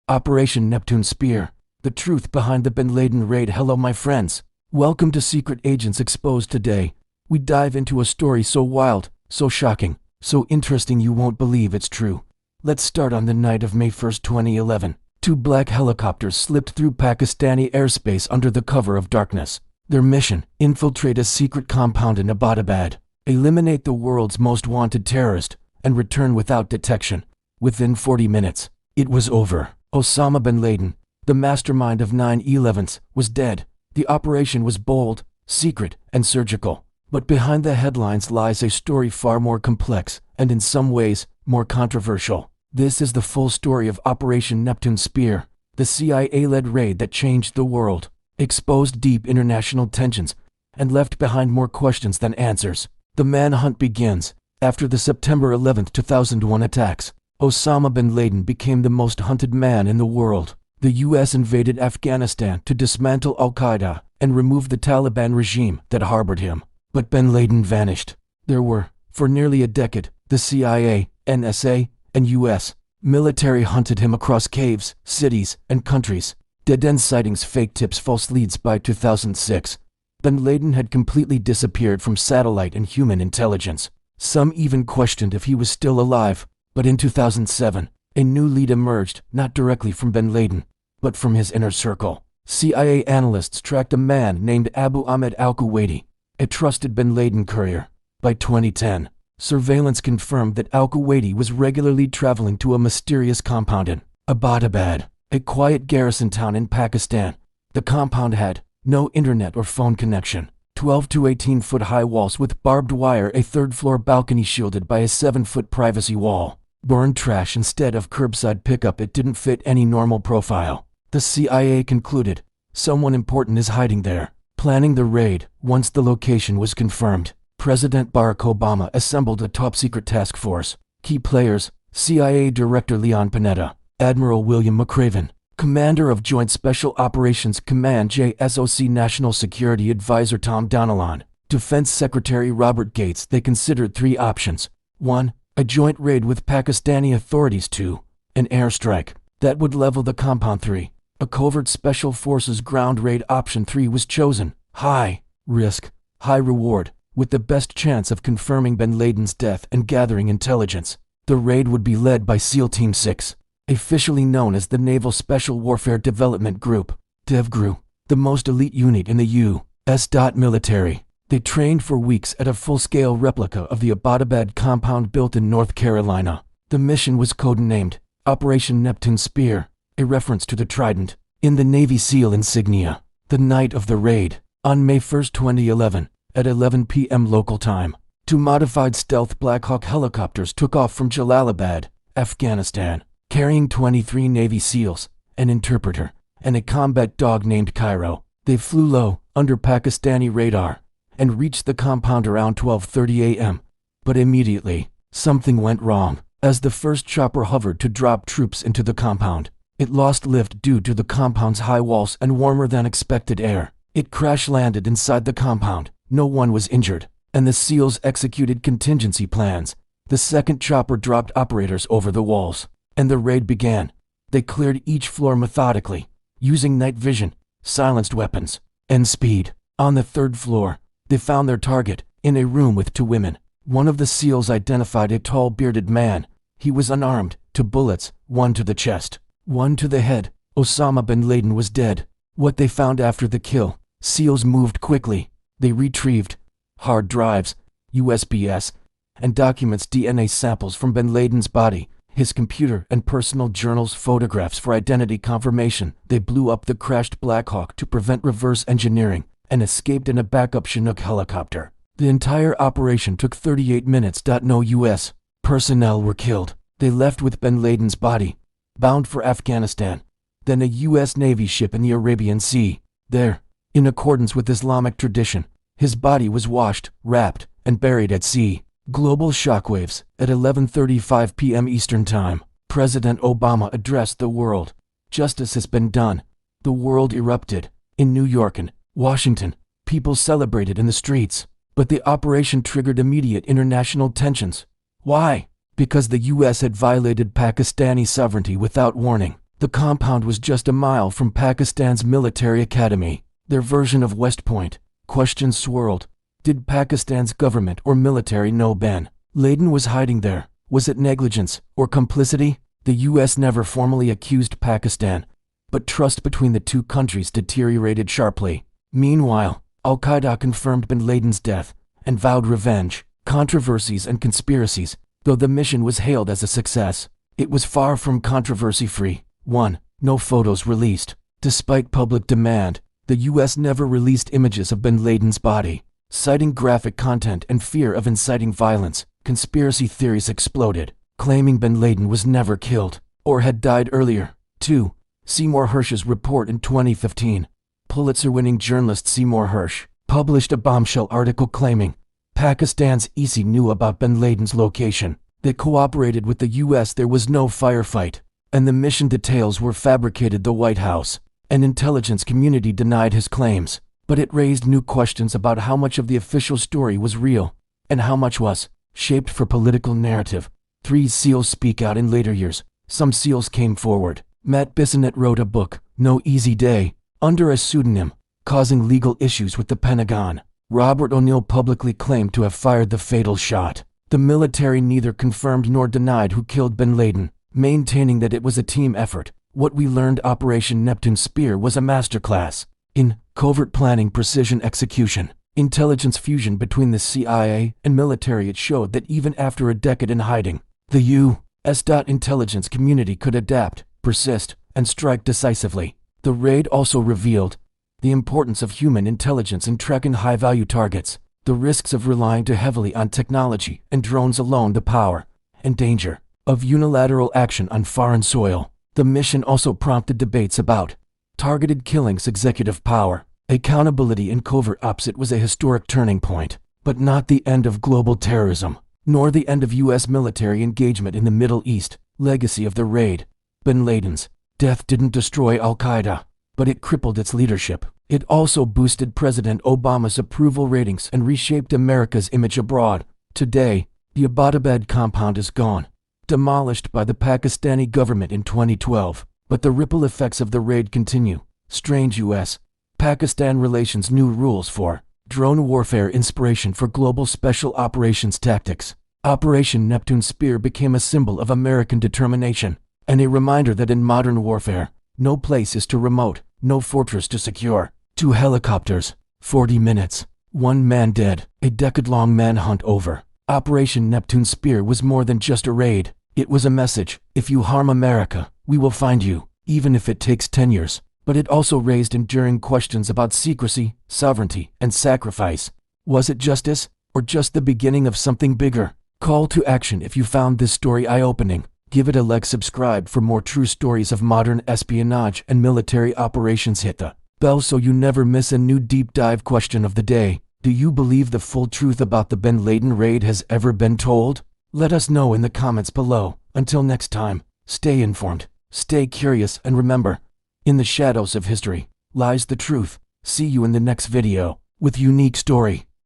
Operation Neptune Spear. The truth behind the bin Laden raid. Hello my friends. Welcome to Secret Agents Exposed. Today, we dive into a story so wild, so shocking, so interesting you won't believe it's true. Let's start on the night of May 1st, 2011. Two black helicopters slipped through Pakistani airspace under the cover of darkness. Their mission: infiltrate a secret compound in Abbottabad, eliminate the world's most wanted terrorist, and return without detection. Within 40 minutes, it was over. Osama bin Laden, the mastermind of 9/11s, was dead. The operation was bold, secret, and surgical. But behind the headlines lies a story far more complex, and in some ways, more controversial. This is the full story of Operation Neptune Spear, the CIA-led raid that changed the world, exposed deep international tensions, and left behind more questions than answers. The manhunt begins. After the September 11, 2001 attacks, Osama bin Laden became the most hunted man in the world. The US invaded Afghanistan to dismantle Al-Qaeda and remove the Taliban regime that harbored him. But bin Laden vanished. There were, for nearly a decade, the CIA, NSA, and US military hunted him across caves, cities, and countries. Dead-end sightings, fake tips, false leads. By 2006, bin Laden had completely disappeared from satellite and human intelligence. Some even questioned if he was still alive. But in 2007, a new lead emerged, not directly from bin Laden, but from his inner circle. CIA analysts tracked a man named Abu Ahmed al-Kuwaiti, a trusted bin Laden courier. By 2010, surveillance confirmed that al-Kuwaiti was regularly traveling to a mysterious compound in Abbottabad, a quiet garrison town in Pakistan. The compound had no internet or phone connection, 12 to 18-foot high walls with barbed wire, a third-floor balcony shielded by a 7-foot privacy wall. Burned trash instead of curbside pickup. It didn't fit any normal profile. The CIA concluded someone important is hiding there. Planning the raid. Once the location was confirmed, President Barack Obama assembled a top-secret task force. Key players: CIA Director Leon Panetta, Admiral William McRaven, Commander of Joint Special Operations Command JSOC, National Security Advisor Tom Donilon, Defense Secretary Robert Gates. They considered three options. 1. A joint raid with Pakistani authorities. 2. An airstrike that would level the compound. 3. A covert special forces ground raid. Option 3 was chosen. High risk, high reward, with the best chance of confirming bin Laden's death and gathering intelligence. The raid would be led by SEAL Team 6, officially known as the Naval Special Warfare Development Group, DevGRU, the most elite unit in the U.S. military. They trained for weeks at a full-scale replica of the Abbottabad compound built in North Carolina. The mission was codenamed Operation Neptune Spear, a reference to the trident in the Navy SEAL insignia. The night of the raid, on May 1, 2011, at 11 p.m. local time, two modified stealth Black Hawk helicopters took off from Jalalabad, Afghanistan, carrying 23 Navy SEALs, an interpreter, and a combat dog named Cairo. They flew low, under Pakistani radar, and reached the compound around 12:30 a.m. But immediately, something went wrong. As the first chopper hovered to drop troops into the compound, it lost lift due to the compound's high walls and warmer than expected air. It crash-landed inside the compound. No one was injured, and the SEALs executed contingency plans. The second chopper dropped operators over the walls, and the raid began. They cleared each floor methodically, using night vision, silenced weapons, and speed. On the third floor, they found their target, in a room with two women. One of the SEALs identified a tall bearded man. He was unarmed, 2 bullets, one to the chest, one to the head. Osama bin Laden was dead. What they found after the kill: SEALs moved quickly. They retrieved hard drives, USBs, and documents, DNA samples from bin Laden's body, his computer and personal journals, photographs for identity confirmation. They blew up the crashed Black Hawk to prevent reverse engineering, and escaped in a backup Chinook helicopter. The entire operation took 38 minutes. No U.S. personnel were killed. They left with bin Laden's body, bound for Afghanistan, then a U.S. Navy ship in the Arabian Sea. There, in accordance with Islamic tradition, his body was washed, wrapped, and buried at sea. Global shockwaves. At 11:35 p.m. Eastern Time, President Obama addressed the world. Justice has been done. The world erupted. In New York and Washington, people celebrated in the streets. But the operation triggered immediate international tensions. Why? Because the U.S. had violated Pakistani sovereignty without warning. The compound was just a mile from Pakistan's military academy, their version of West Point. Questions swirled. Did Pakistan's government or military know bin Laden was hiding there? Was it negligence or complicity? The US never formally accused Pakistan, but trust between the two countries deteriorated sharply. Meanwhile, Al-Qaeda confirmed bin Laden's death and vowed revenge. Controversies and conspiracies. Though the mission was hailed as a success, it was far from controversy-free. 1. No photos released. Despite public demand, the US never released images of bin Laden's body. Citing graphic content and fear of inciting violence, conspiracy theories exploded, claiming bin Laden was never killed or had died earlier. 2. Seymour Hersh's report in 2015. Pulitzer-winning journalist Seymour Hersh published a bombshell article claiming Pakistan's EC knew about bin Laden's location. They cooperated with the US. There was no firefight, and the mission details were fabricated. The White House and intelligence community denied his claims, but it raised new questions about how much of the official story was real and how much was shaped for political narrative. 3 SEALs speak out in later years. Some SEALs came forward. Matt Bissonnette wrote a book, No Easy Day, under a pseudonym, causing legal issues with the Pentagon. Robert O'Neill publicly claimed to have fired the fatal shot. The military neither confirmed nor denied who killed bin Laden, maintaining that it was a team effort. What we learned: Operation Neptune Spear was a masterclass in covert planning, precision execution, intelligence fusion between the CIA and military. It showed that even after a decade in hiding, the U.S. intelligence community could adapt, persist, and strike decisively. The raid also revealed the importance of human intelligence in tracking high-value targets, the risks of relying too heavily on technology and drones alone, the power and danger of unilateral action on foreign soil. The mission also prompted debates about targeted killings, executive power, accountability in covert ops. It was a historic turning point, but not the end of global terrorism, nor the end of U.S. military engagement in the Middle East. Legacy of the raid. Bin Laden's death didn't destroy Al-Qaeda, but it crippled its leadership. It also boosted President Obama's approval ratings and reshaped America's image abroad. Today, the Abbottabad compound is gone, demolished by the Pakistani government in 2012, but the ripple effects of the raid continue. Strange U.S.-Pakistan relations, new rules for drone warfare, inspiration for global special operations tactics. Operation Neptune Spear became a symbol of American determination and a reminder that in modern warfare, no place is too remote, no fortress too secure. 2 helicopters, 40 minutes, 1 man dead. A decade-long manhunt over Operation Neptune Spear was more than just a raid. It was a message: if you harm America, we will find you, even if it takes 10 years. But it also raised enduring questions about secrecy, sovereignty, and sacrifice. Was it justice, or just the beginning of something bigger? Call to action: if you found this story eye-opening, give it a like, subscribe for more true stories of modern espionage and military operations. Hit the bell so you never miss a new deep dive. Question of the day: do you believe the full truth about the bin Laden raid has ever been told? Let us know in the comments below. Until next time, stay informed, stay curious, and remember, in the shadows of history lies the truth. See you in the next video with unique story.